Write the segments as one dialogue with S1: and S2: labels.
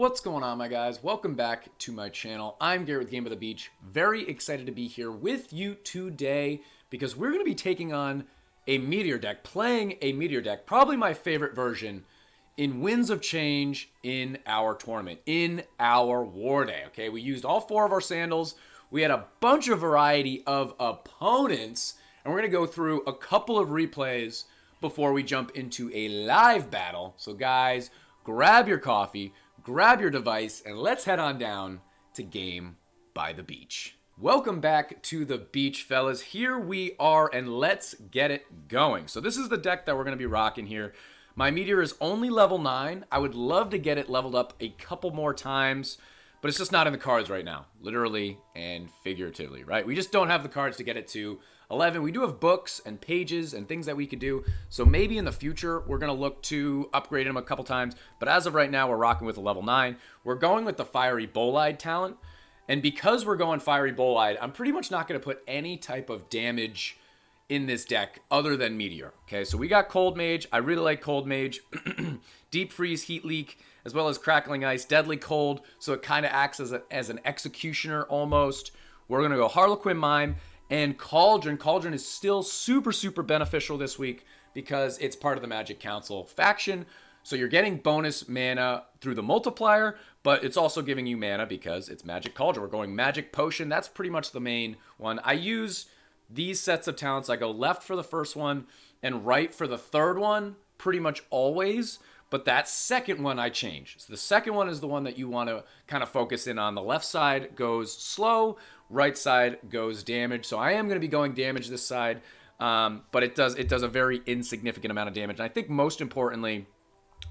S1: What's going on, my guys? Welcome back to my channel. I'm Garrett with Game of the Beach. Very excited to be here with you today because we're going to be taking on a Meteor deck, playing a Meteor deck, probably my favorite version in Winds of Change in our tournament, in our War Day. Okay, we used all four of our sandals. We had a bunch of variety of opponents, and we're going to go through a couple of replays before we jump into a live battle. So guys, grab your coffee, grab your device, and let's head on down to Game by the Beach. Welcome back to the beach, fellas. Here we are, and let's get it going. So this is the deck that we're going to be rocking here. My Meteor is only level 9. I would love to get it leveled up a couple more times, but it's just not in the cards right now, literally and figuratively, right? We just don't have the cards to get it to 11. We do have books and pages and things that we could do, so maybe in the future we're going to look to upgrade them a couple times, but as of right now we're rocking with a level 9. We're going with the Fiery Bolide talent, and because we're going Fiery Bolide, I'm pretty much not going to put any type of damage in this deck other than Meteor. Okay, so we got Cold Mage. I really like Cold Mage. Deep Freeze, Heat Leak, as well as Crackling Ice, Deadly Cold, so it kind of acts as an Executioner almost. We're going to go Harlequin Mime and Cauldron. Cauldron is still super beneficial this week because it's part of the Magic Council faction. So you're getting bonus mana through the multiplier, but it's also giving you mana because it's Magic Cauldron. We're going Magic Potion. That's pretty much the main one. I use these sets of talents. I go left for the first one and right for the third one pretty much always, but that second one I change. So the second one is the one that you want to kind of focus in on. The left side goes slow, right side goes damage. So I am going to be going damage this side, but it does a very insignificant amount of damage. And I think most importantly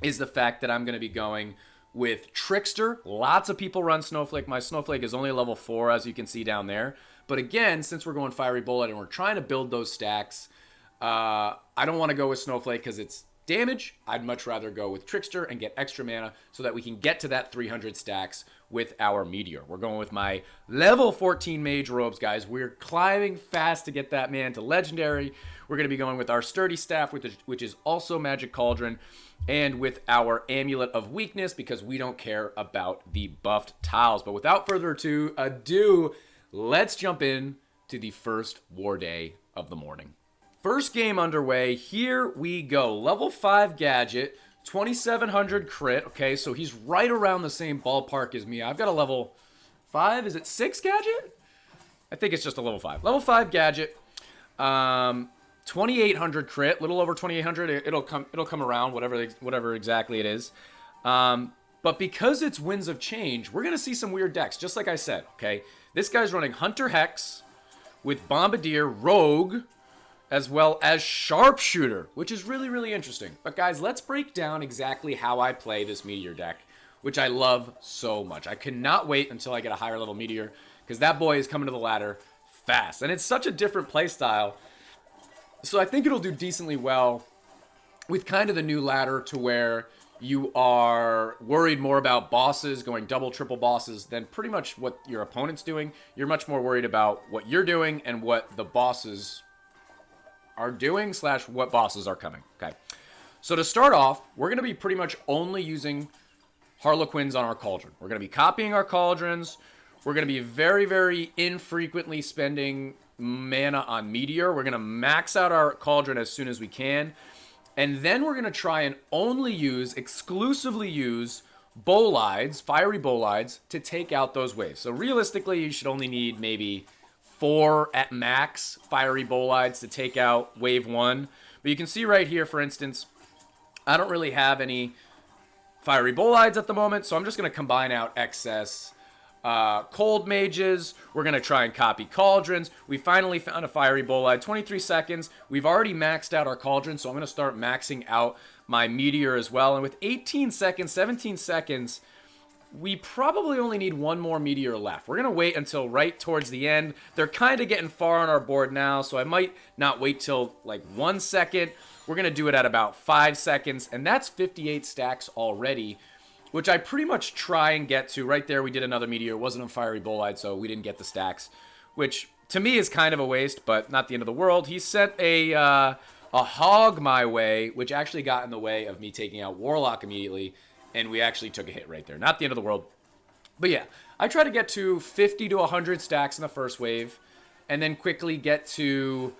S1: is the fact that I'm going to be going with Trickster. Lots of people run Snowflake. My Snowflake is only level 4, as you can see down there. But again, since we're going Fiery Bullet and we're trying to build those stacks, I don't want to go with Snowflake because it's damage. I'd much rather go with Trickster and get extra mana so that we can get to that 300 stacks with our Meteor. We're going with my level 14 Mage Robes, guys. We're climbing fast to get that man to Legendary. We're going to be going with our Sturdy Staff, which is also Magic Cauldron, and with our Amulet of Weakness because we don't care about the buffed tiles. But without further ado, let's jump in to the first War Day of the morning. First game underway. Here we go. Level 5 Gadget, 2700 crit. Okay, so he's right around the same ballpark as me. I've got a level 5. Is it 6 Gadget? I think it's just a level 5. Level 5 Gadget. 2800 crit, little over 2800. It'll come around, whatever exactly it is. But because it's Winds of Change, we're going to see some weird decks, just like I said, okay? This guy's running Hunter Hex with Bombardier, Rogue, as well as Sharpshooter, which is really interesting. But guys, let's break down exactly how I play this Meteor deck, which I love so much. I cannot wait until I get a higher level Meteor, because that boy is coming to the ladder fast. And it's such a different play style. So I think it'll do decently well with kind of the new ladder to where you are worried more about bosses, going double, triple bosses, than pretty much what your opponent's doing. You're much more worried about what you're doing and what the bosses are doing / what bosses are coming. Okay, so to start off, we're going to be pretty much only using Harlequins on our Cauldron. We're going to be copying our Cauldrons. We're going to be very infrequently spending mana on Meteor. We're going to max out our Cauldron as soon as we can. And then we're going to try and exclusively use Bolides, Fiery Bolides, to take out those waves. So realistically, you should only need maybe 4 at max Fiery Bolides to take out wave 1. But you can see right here, for instance, I don't really have any Fiery Bolides at the moment, so I'm just going to combine out excess Cold Mages. We're going to try and copy Cauldrons. We finally found a Fiery Bolide. 23 seconds. We've already maxed out our Cauldron, so I'm going to start maxing out my Meteor as well. And with 18 seconds, 17 seconds, we probably only need one more Meteor left. We're going to wait until right towards the end. They're kind of getting far on our board now, so I might not wait till like 1 second. We're going to do it at about 5 seconds, and that's 58 stacks already, which I pretty much try and get to. Right there, we did another Meteor. It wasn't a Fiery Bolide, so we didn't get the stacks, which to me is kind of a waste, but not the end of the world. He sent a Hog my way, which actually got in the way of me taking out Warlock immediately, and we actually took a hit right there. Not the end of the world. But yeah, I try to get to 50 to 100 stacks in the first wave, and then quickly get to,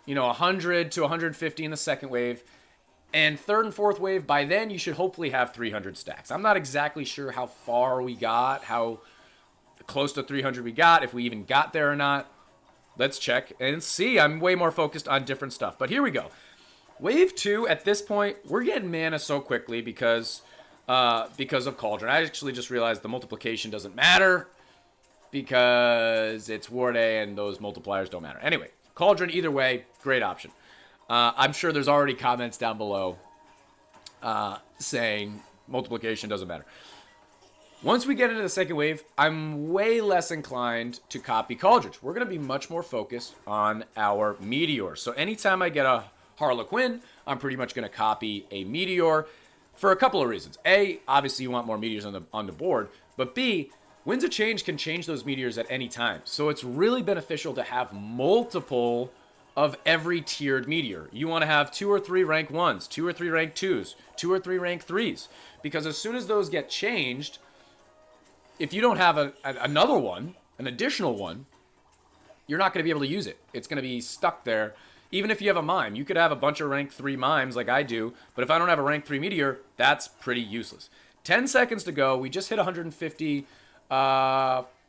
S1: 100 to 150 in the second wave. And third and fourth wave, by then you should hopefully have 300 stacks. I'm not exactly sure how far we got, how close to 300 we got, if we even got there or not. Let's check and see. I'm way more focused on different stuff. But here we go. Wave 2, at this point, we're getting mana so quickly because of Cauldron. I actually just realized the multiplication doesn't matter because it's War Day and those multipliers don't matter. Anyway, Cauldron, either way, great option. I'm sure there's already comments down below saying multiplication doesn't matter. Once we get into the second wave, I'm way less inclined to copy Cauldrons. We're going to be much more focused on our Meteor. So anytime I get a Harlequin, I'm pretty much going to copy a Meteor for a couple of reasons. A, obviously you want more Meteors on the board, but B, Winds of Change can change those Meteors at any time. So it's really beneficial to have multiple of every tiered Meteor. You want to have 2 or 3 rank 1s, 2 or 3 rank 2s, 2 or 3 rank 3s. Because as soon as those get changed, if you don't have another one, an additional one, you're not going to be able to use it. It's going to be stuck there. Even if you have a mime, you could have a bunch of rank 3 mimes like I do, but if I don't have a rank 3 Meteor, that's pretty useless. 10 seconds to go. We just hit 150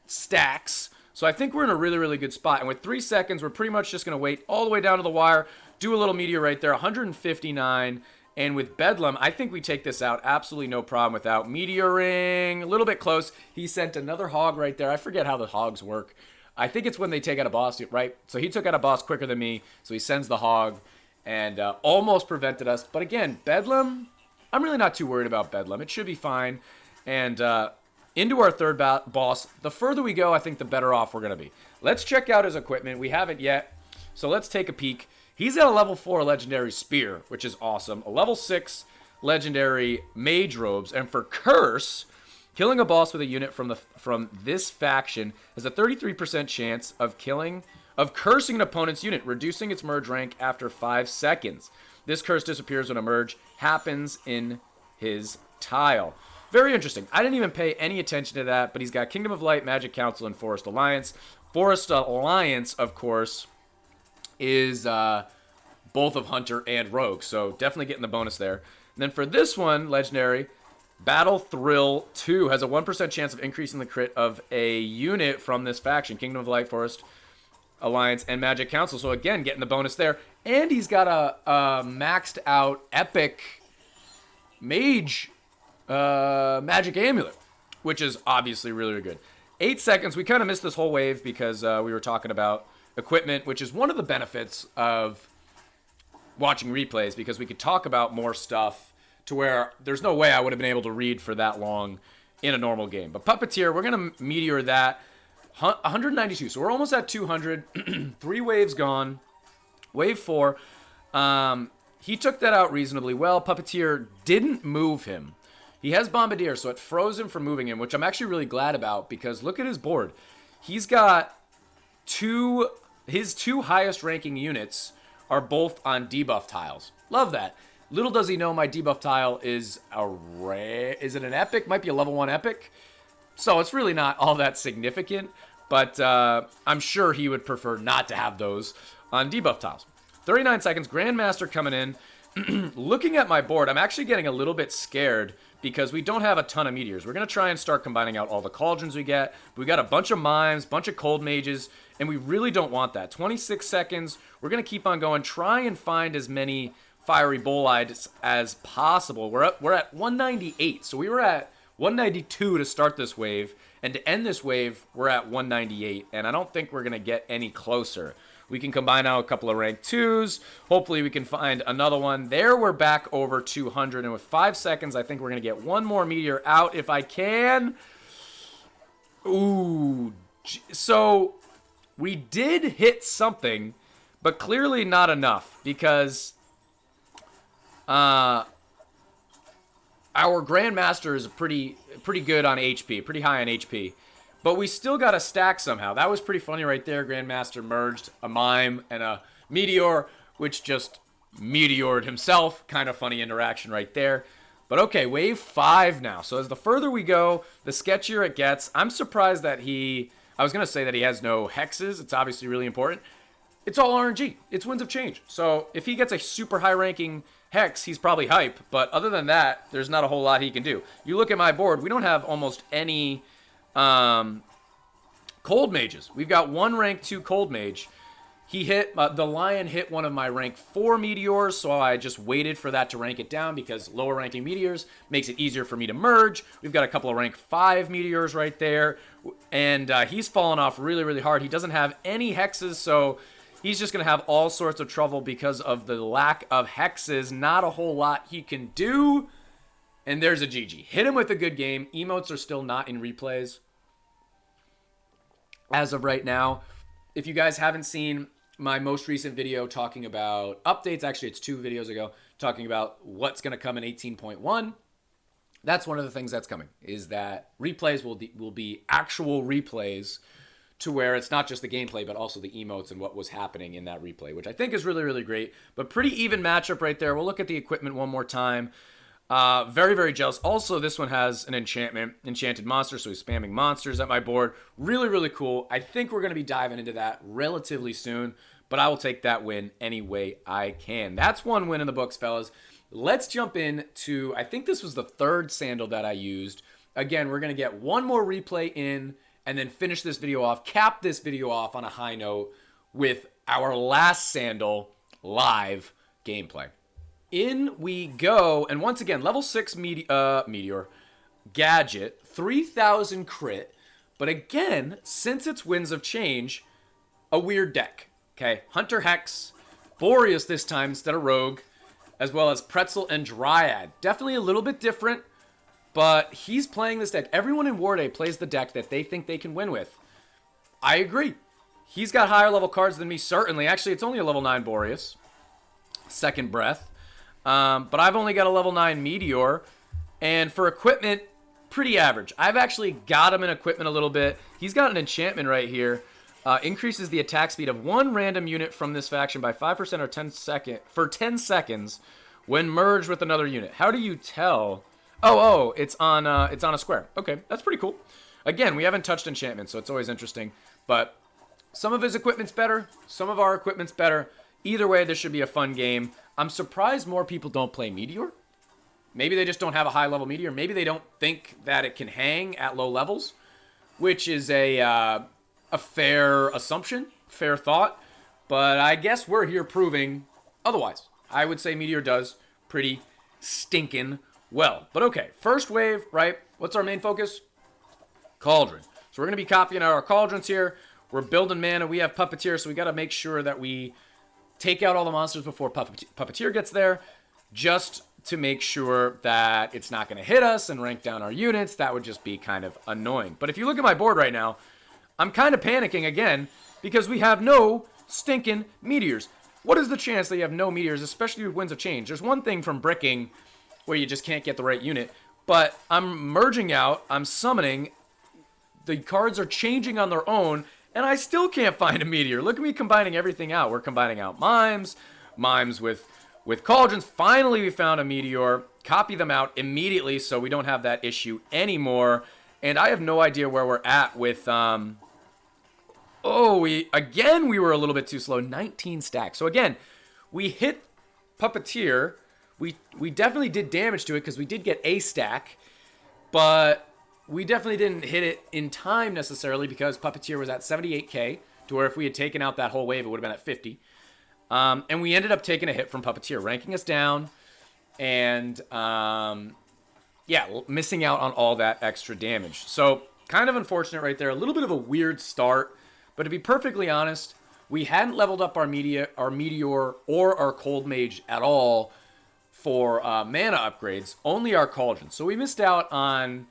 S1: stacks. So I think we're in a really, really good spot. And with 3 seconds, we're pretty much just going to wait all the way down to the wire, do a little Meteor right there, 159. And with Bedlam, I think we take this out absolutely no problem without Meteoring. A little bit close. He sent another hog right there. I forget how the hogs work. I think it's when they take out a boss, right? So he took out a boss quicker than me, so he sends the hog and almost prevented us. But again, Bedlam, I'm really not too worried about Bedlam. It should be fine. And into our third boss, the further we go, I think the better off we're going to be. Let's check out his equipment. We haven't yet, so let's take a peek. He's at a level 4 legendary spear, which is awesome. A level 6 legendary mage robes. And for curse, killing a boss with a unit from this faction has a 33% chance of cursing an opponent's unit, reducing its merge rank after 5 seconds. This curse disappears when a merge happens in his tile. Very interesting. I didn't even pay any attention to that, but he's got Kingdom of Light, Magic Council, and Forest Alliance. Forest Alliance, of course, is both of Hunter and Rogue, so definitely getting the bonus there. And then for this one, legendary, Battle Thrill 2 has a 1% chance of increasing the crit of a unit from this faction, Kingdom of Light, Forest Alliance, and Magic Council. So again, getting the bonus there. And he's got a maxed out epic mage magic amulet, which is obviously really, really good. 8 seconds. We kind of missed this whole wave because we were talking about equipment, which is one of the benefits of watching replays, because we could talk about more stuff to where there's no way I would have been able to read for that long in a normal game. But Puppeteer, we're going to Meteor that. 192, so we're almost at 200. 3 waves gone. Wave 4. He took that out reasonably well. Puppeteer didn't move him. He has Bombardier, so it froze him from moving him, which I'm actually really glad about, because look at his board. He's got his 2 highest ranking units are both on debuff tiles. Love that. Little does he know my debuff tile is is it an epic? Might be a level 1 epic. So it's really not all that significant, but I'm sure he would prefer not to have those on debuff tiles. 39 seconds, Grandmaster coming in. Looking at my board, I'm actually getting a little bit scared because we don't have a ton of meteors. We're going to try and start combining out all the cauldrons we get. We got a bunch of mimes, bunch of cold mages, and we really don't want that. 26 seconds. We're going to keep on going. Try and find as many fiery bolides as possible. We're at 198. So we were at 192 to start this wave, and to end this wave, we're at 198, and I don't think we're going to get any closer. We can combine out a couple of rank 2s. Hopefully we can find another one. There we're back over 200, and with 5 seconds, I think we're going to get one more meteor out if I can. Ooh. So we did hit something, but clearly not enough, because our Grandmaster is pretty good on HP, pretty high on HP. But we still got a stack somehow. That was pretty funny right there. Grandmaster merged a mime and a meteor, which just meteored himself. Kind of funny interaction right there. But okay, wave 5 now. So as the further we go, the sketchier it gets. I'm surprised that I was going to say that he has no hexes. It's obviously really important. It's all RNG. It's Winds of Change. So if he gets a super high ranking hex, he's probably hype. But other than that, there's not a whole lot he can do. You look at my board, we don't have almost any cold mages. We've got one rank 2 cold mage. He hit, the Lion hit one of my rank 4 meteors, so I just waited for that to rank it down because lower ranking meteors makes it easier for me to merge. We've got a couple of rank 5 meteors right there, and he's fallen off really, really hard. He doesn't have any hexes, so he's just going to have all sorts of trouble because of the lack of hexes. Not a whole lot he can do, and there's a GG. Hit him with a good game. Emotes are still not in replays as of right now. If you guys haven't seen my most recent video talking about updates, actually it's 2 videos ago, talking about what's going to come in 18.1. That's one of the things that's coming, is that replays will be actual replays, to where it's not just the gameplay, but also the emotes and what was happening in that replay, which I think is really, really great. But pretty even matchup right there. We'll look at the equipment one more time. Very, very jealous. Also, this one has an enchantment, enchanted monster, so he's spamming monsters at my board. Really, really cool. I think we're going to be diving into that relatively soon, but I will take that win any way I can. That's one win in the books, fellas. Let's jump in to, I think this was the 3rd sandal that I used. Again, we're going to get one more replay in and then finish this video off, cap this video off on a high note with our last sandal live gameplay. In we go, and once again, level 6 Meteor, Gadget, 3,000 crit, but again, since it's Winds of Change, a weird deck, okay? Hunter Hex, Boreas this time instead of Rogue, as well as Pretzel and Dryad. Definitely a little bit different, but he's playing this deck. Everyone in War Day plays the deck that they think they can win with. I agree. He's got higher level cards than me, certainly. Actually, it's only a level 9 Boreas. Second Breath. But I've only got a level 9 Meteor, and for equipment, pretty average. I've actually got him in equipment a little bit. He's got an enchantment right here. Increases the attack speed of one random unit from this faction by 5% or for 10 seconds when merged with another unit. How do you tell? Oh, it's on a square. Okay, that's pretty cool. Again, we haven't touched enchantment, so it's always interesting. But some of his equipment's better. Some of our equipment's better. Either way, this should be a fun game. I'm surprised more people don't play Meteor. Maybe they just don't have a high-level Meteor. Maybe they don't think that it can hang at low levels, which is a fair assumption, fair thought. But I guess we're here proving otherwise. I would say Meteor does pretty stinking well. But okay, first wave, right? What's our main focus? Cauldron. So we're going to be copying our cauldrons here. We're building mana. We have Puppeteer, so we got to make sure that we take out all the monsters before Puppeteer gets there, just to make sure that it's not going to hit us and rank down our units. That would just be kind of annoying. But if you look at my board right now, I'm kind of panicking again because we have no stinking meteors. What is the chance that you have no meteors, especially with Winds of Change? There's one thing from bricking where you just can't get the right unit, but I'm merging out, I'm summoning, the cards are changing on their own, and I still can't find a meteor. Look at me combining everything out. We're combining out mimes with cauldrons. Finally, we found a meteor. Copy them out immediately so we don't have that issue anymore. And I have no idea where we're at with... we were a little bit too slow. 19 stacks. So again, we hit Puppeteer. We definitely did damage to it because we did get a stack. But... we definitely didn't hit it in time necessarily because Puppeteer was at 78k, to where if we had taken out that whole wave, it would have been at 50. And we ended up taking a hit from Puppeteer, ranking us down, and missing out on all that extra damage. So kind of unfortunate right there. A little bit of a weird start, but to be perfectly honest, we hadn't leveled up our Meteor or our Cold Mage at all for mana upgrades, only our Cauldron. So we missed out on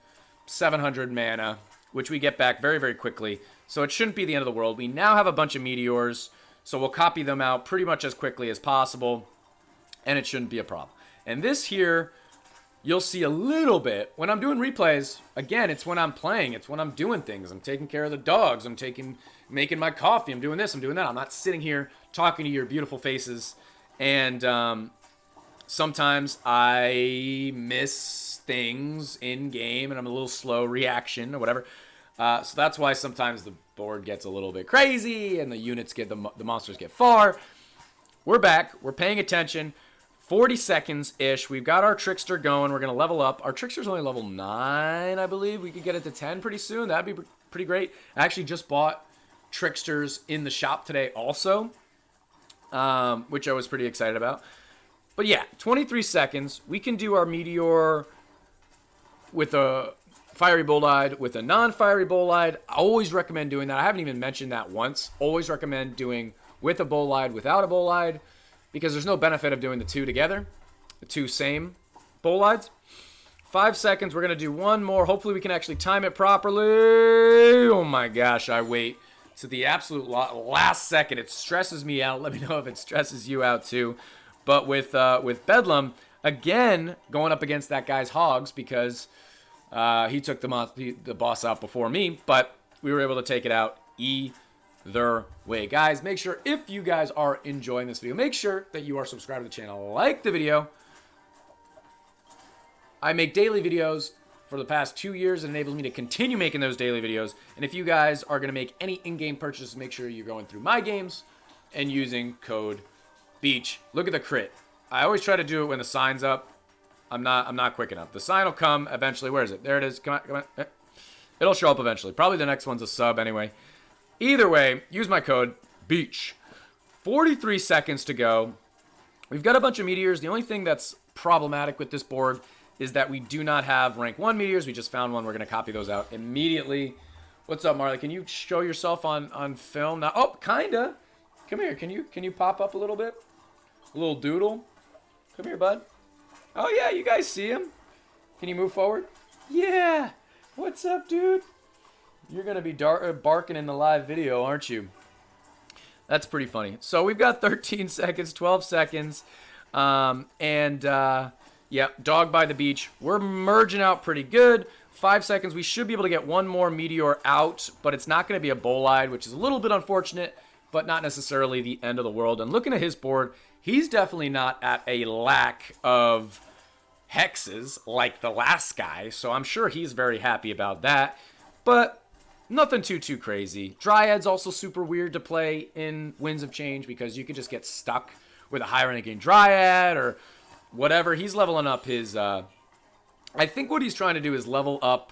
S1: 700 mana, which we get back very, very quickly. So it shouldn't be the end of the world. We now have a bunch of meteors, so we'll copy them out pretty much as quickly as possible, and it shouldn't be a problem. And this here, you'll see a little bit. When I'm doing replays, again, it's when I'm playing. It's when I'm doing things. I'm taking care of the dogs. I'm making my coffee. I'm doing this. I'm doing that. I'm not sitting here talking to your beautiful faces and Sometimes I miss things in game and I'm a little slow reaction or whatever. So that's why sometimes the board gets a little bit crazy and the units get the monsters get far. We're back. We're paying attention. 40 seconds-ish. We've got our Trickster going. We're going to level up. Our Trickster's only level 9, I believe. We could get it to 10 pretty soon. That'd be pretty great. I actually just bought Tricksters in the shop today also, which I was pretty excited about. But yeah, 23 seconds. We can do our Meteor with a Fiery Bolide, with a non-Fiery Bolide. I always recommend doing that. I haven't even mentioned that once. Always recommend doing with a Bolide, without a Bolide, because there's no benefit of doing the two together, the two same Bolides. 5 seconds. We're going to do one more. Hopefully we can actually time it properly. Oh my gosh, I wait to the absolute last second. It stresses me out. Let me know if it stresses you out too. But with Bedlam, again, going up against that guy's Hogs because he took the boss out before me, but we were able to take it out either way. Guys, make sure, if you guys are enjoying this video, make sure that you are subscribed to the channel, like the video. I make daily videos for the past 2 years. It enables me to continue making those daily videos. And if you guys are going to make any in-game purchases, make sure you're going through my games and using code BEACH. Look at the crit. I always try to do it when the sign's up. I'm not quick enough. The sign will come eventually. Where is it? There it is. Come on. It'll show up eventually. Probably the next one's a sub anyway. Either way, use my code BEACH. 43 seconds to go. We've got a bunch of meteors. The only thing that's problematic with this board is that we do not have rank 1 meteors. We just found one. We're going to copy those out immediately. What's up, Marley? Can you show yourself on film now? Oh, kinda. Come here. Can you pop up a little bit? A little doodle. Come here, bud. Oh, yeah, you guys see him. Can you move forward? Yeah. What's up, dude? You're going to be barking in the live video, aren't you? That's pretty funny. So we've got 13 seconds, 12 seconds. Yeah, dog by the beach. We're merging out pretty good. 5 seconds. We should be able to get one more meteor out, but it's not going to be a bolide, which is a little bit unfortunate, but not necessarily the end of the world. And looking at his board, he's definitely not at a lack of hexes like the last guy, so I'm sure he's very happy about that. But nothing too crazy. Dryad's also super weird to play in Winds of Change because you could just get stuck with a high ranking Dryad or whatever. He's leveling up his... I think what he's trying to do is level up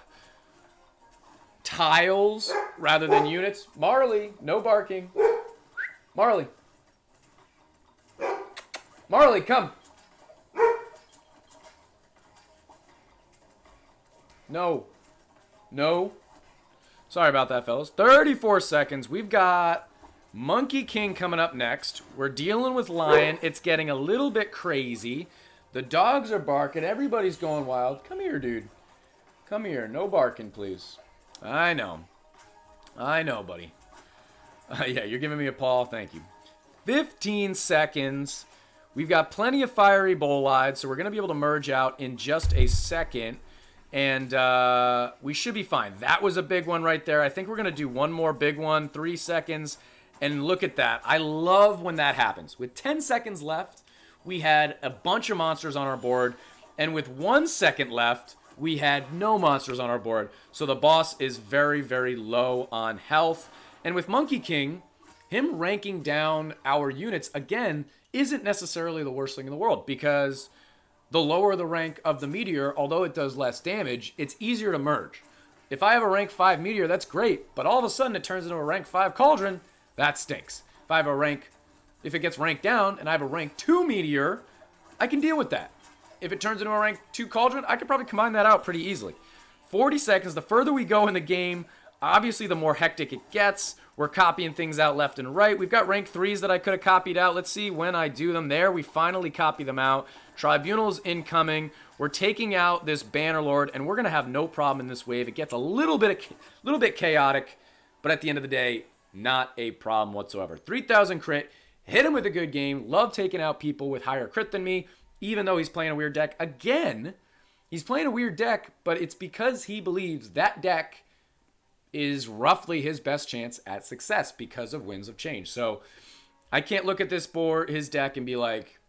S1: tiles rather than units. Marley, no barking. Marley. Marley, come. No. No. Sorry about that, fellas. 34 seconds. We've got Monkey King coming up next. We're dealing with Lion. It's getting a little bit crazy. The dogs are barking. Everybody's going wild. Come here, dude. Come here. No barking, please. I know. I know, buddy. Yeah, you're giving me a paw. Thank you. 15 seconds. We've got plenty of fiery bolides, so we're going to be able to merge out in just a second. And we should be fine. That was a big one right there. I think we're going to do one more big one. 3 seconds. And look at that. I love when that happens. With 10 seconds left, we had a bunch of monsters on our board. And with 1 second left, we had no monsters on our board. So the boss is very, very low on health. And with Monkey King, him ranking down our units, again, isn't necessarily the worst thing in the world. Because the lower the rank of the meteor, although it does less damage, it's easier to merge. If I have a rank 5 meteor, that's great. But all of a sudden, it turns into a rank 5 cauldron. That stinks. If it gets ranked down and I have a rank 2 meteor, I can deal with that. If it turns into a rank 2 cauldron, I could probably combine that out pretty easily. 40 seconds. The further we go in the game, obviously the more hectic it gets. We're copying things out left and right. We've got rank 3s that I could have copied out. Let's see when I do them. There, we finally copy them out. Tribunal's incoming. We're taking out this Bannerlord, and we're going to have no problem in this wave. It gets a little bit chaotic, but at the end of the day, not a problem whatsoever. 3,000 crit. Hit him with a good game. Love taking out people with higher crit than me, even though he's playing a weird deck. Again, he's playing a weird deck, but it's because he believes that deck is roughly his best chance at success because of Winds of Change. So I can't look at this board, his deck, and be like,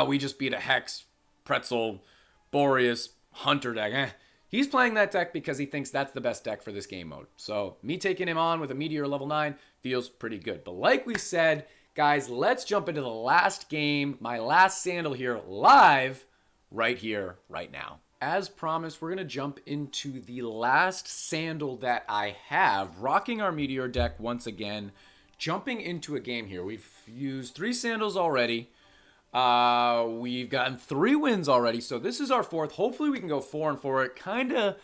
S1: we just beat a Hex, Pretzel, Boreas, Hunter deck. He's playing that deck because he thinks that's the best deck for this game mode. So me taking him on with a Meteor level 9 feels pretty good. But like we said, guys, let's jump into the last game, my last sandal here, live, right here, right now. As promised, we're going to jump into the last sandal that I have, rocking our Meteor deck once again, jumping into a game here. We've used 3 sandals already. We've gotten 3 wins already, so this is our 4th. Hopefully we can go 4-4. It kind of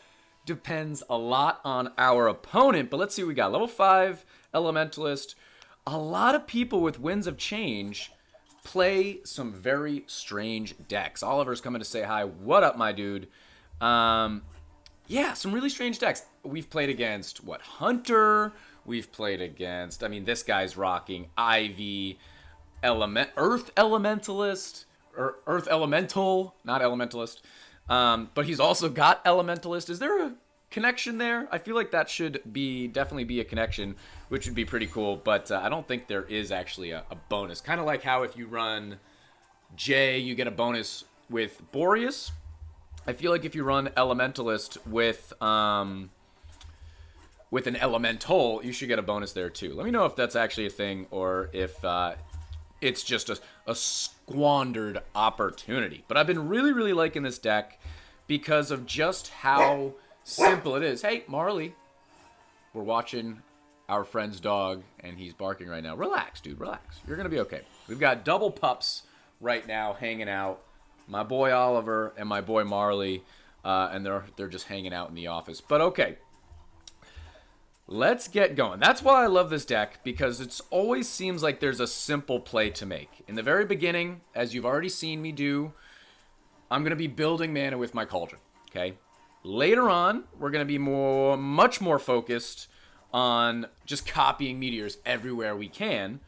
S1: depends a lot on our opponent, but let's see what we got. Level 5 Elementalist. A lot of people with Winds of Change play some very strange decks. Oliver's coming to say hi. What up, my dude? Yeah, some really strange decks. We've played against, what, Hunter? We've played against, I mean, this guy's rocking Ivy, Earth Elementalist, or Earth Elemental, not Elementalist. But he's also got Elementalist. Is there a connection there? I feel like that should definitely be a connection, which would be pretty cool, but I don't think there is actually a bonus. Kind of like how if you run J, you get a bonus with Boreas. I feel like if you run Elementalist with an Elemental, you should get a bonus there too. Let me know if that's actually a thing or if it's just a squandered opportunity. But I've been really, really liking this deck because of just how simple it is. Hey, Marley. We're watching our friend's dog, and he's barking right now. Relax, dude. Relax. You're going to be okay. We've got double pups right now hanging out. My boy Oliver and my boy Marley, and they're just hanging out in the office. But okay. Let's get going. That's why I love this deck, because it always seems like there's a simple play to make. In the very beginning, as you've already seen me do, I'm going to be building mana with my Cauldron, okay? Later on, we're going to be much more focused on just copying meteors everywhere we can.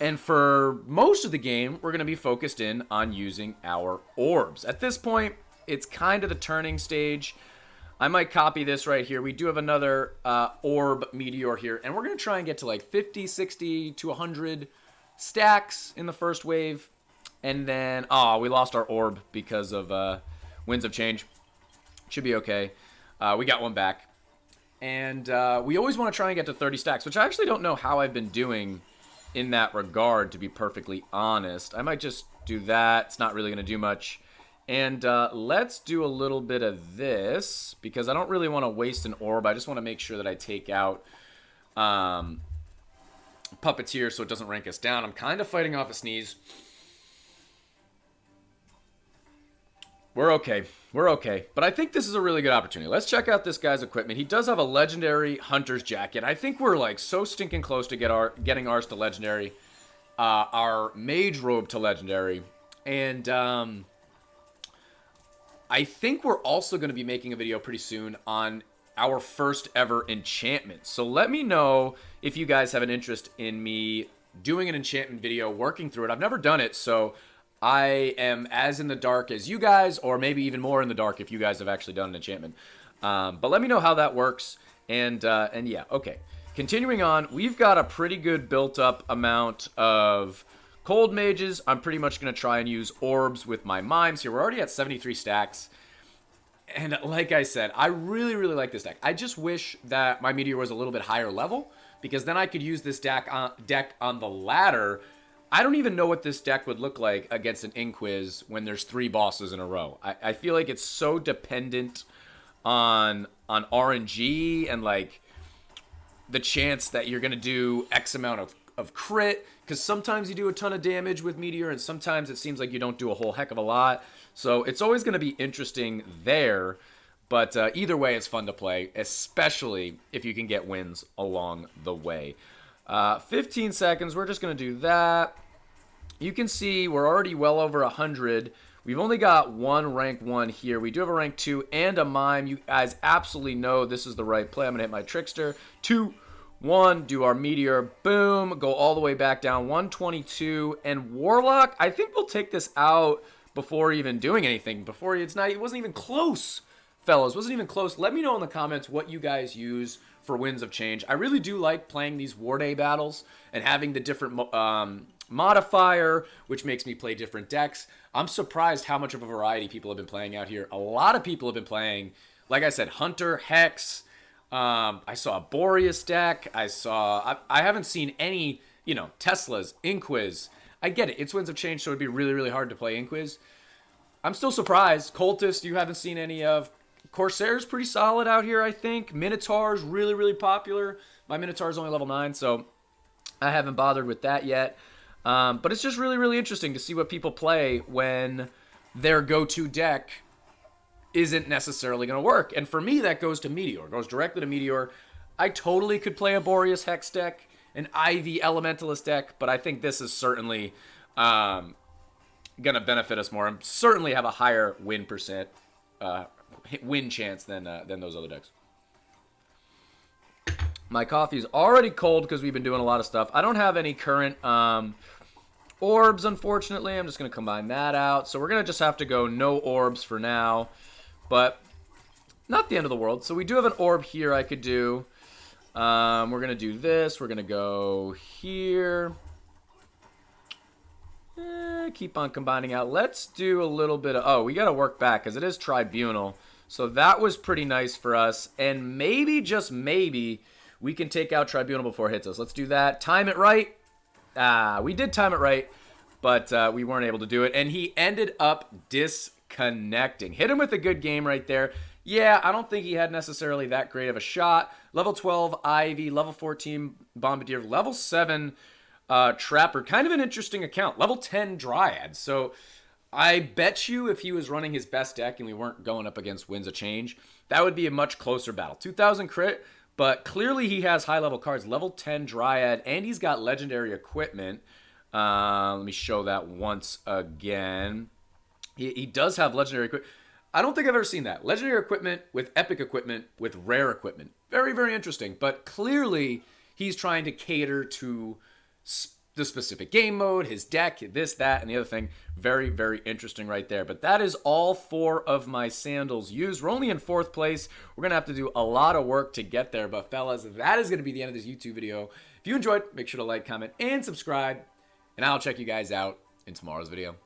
S1: And for most of the game, we're going to be focused in on using our orbs. At this point, it's kind of the turning stage. I might copy this right here. We do have another orb meteor here, and we're going to try and get to like 50, 60 to 100 stacks in the first wave. And then, we lost our orb because of Winds of Change. Should be okay. We got one back. And we always want to try and get to 30 stacks, which I actually don't know how I've been doing in that regard, to be perfectly honest. I might just do that. It's not really going to do much. And let's do a little bit of this, because I don't really want to waste an orb. I just want to make sure that I take out Puppeteer so it doesn't rank us down. I'm kind of fighting off a sneeze. We're okay. We're okay. But I think this is a really good opportunity. Let's check out this guy's equipment. He does have a legendary Hunter's Jacket. I think we're like so stinking close to getting ours to legendary. Our Mage Robe to legendary. And I think we're also going to be making a video pretty soon on our first ever enchantment. So let me know if you guys have an interest in me doing an enchantment video, working through it. I've never done it, so I am as in the dark as you guys, or maybe even more in the dark if you guys have actually done an enchantment. But let me know how that works. And yeah, okay. Continuing on, we've got a pretty good built-up amount of Cold Mages. I'm pretty much going to try and use orbs with my Mimes here. We're already at 73 stacks. And like I said, I really, really like this deck. I just wish that my Meteor was a little bit higher level, because then I could use this deck on the ladder. I don't even know what this deck would look like against an Inquiz when there's 3 bosses in a row. I feel like it's so dependent on RNG and like the chance that you're going to do X amount of crit, because sometimes you do a ton of damage with Meteor and sometimes it seems like you don't do a whole heck of a lot. So it's always going to be interesting there, but either way it's fun to play, especially if you can get wins along the way. 15 seconds, we're just going to do that. You can see we're already well over 100. We've only got one rank 1 here. We do have a rank 2 and a Mime. You guys absolutely know this is the right play. I'm going to hit my Trickster. 2, 1, do our Meteor. Boom. Go all the way back down. 122. And Warlock, I think we'll take this out before even doing anything. It wasn't even close, fellas. Wasn't even close. Let me know in the comments what you guys use for Winds of Change. I really do like playing these War Day battles and having the different modifier, which makes me play different decks. I'm surprised how much of a variety people have been playing out here. A lot of people have been playing, like I said, Hunter, Hex. I saw a Boreas deck. I haven't seen any, Teslas, Inquiz. I get it. Its winds have changed, so it'd be really, really hard to play Inquiz. I'm still surprised. Cultist, you haven't seen any of. Corsair's pretty solid out here, I think. Minotaur's really, really popular. My Minotaur is only level 9, so I haven't bothered with that yet. But it's just really, really interesting to see what people play when their go-to deck isn't necessarily going to work. And for me, that goes to Meteor. It goes directly to Meteor. I totally could play a Boreas Hex deck, an Ivy Elementalist deck, but I think this is certainly going to benefit us more and certainly have a higher win chance than those other decks. My coffee's already cold because we've been doing a lot of stuff. I don't have any current orbs, unfortunately. I'm just going to combine that out. So we're going to just have to go no orbs for now. But not the end of the world. So we do have an orb here I could do. We're going to do this. We're going to go here. Keep on combining out. Let's do a little bit of... Oh, we got to work back because it is Tribunal. So that was pretty nice for us. And maybe, just maybe, we can take out Tribunal before it hits us. Let's do that. Time it right. We did time it right, but we weren't able to do it. And he ended up disconnecting. Hit him with a good game right there. Yeah, I don't think he had necessarily that great of a shot. Level 12 Ivy, level 14 Bombardier, level 7 Trapper. Kind of an interesting account. Level 10 Dryad. So I bet you if he was running his best deck and we weren't going up against Winds of Change, that would be a much closer battle. 2,000 crit, but clearly he has high-level cards. Level 10 Dryad, and he's got legendary equipment. Let me show that once again. He does have legendary equipment. I don't think I've ever seen that. Legendary equipment with epic equipment with rare equipment. Very, very interesting. But clearly he's trying to cater to the specific game mode, his deck, this, that, and the other thing. Very, very interesting right there. But that is all 4 of my sandals used. We're only in 4th place. We're going to have to do a lot of work to get there. But fellas, that is going to be the end of this YouTube video. If you enjoyed, make sure to like, comment, and subscribe. And I'll check you guys out in tomorrow's video.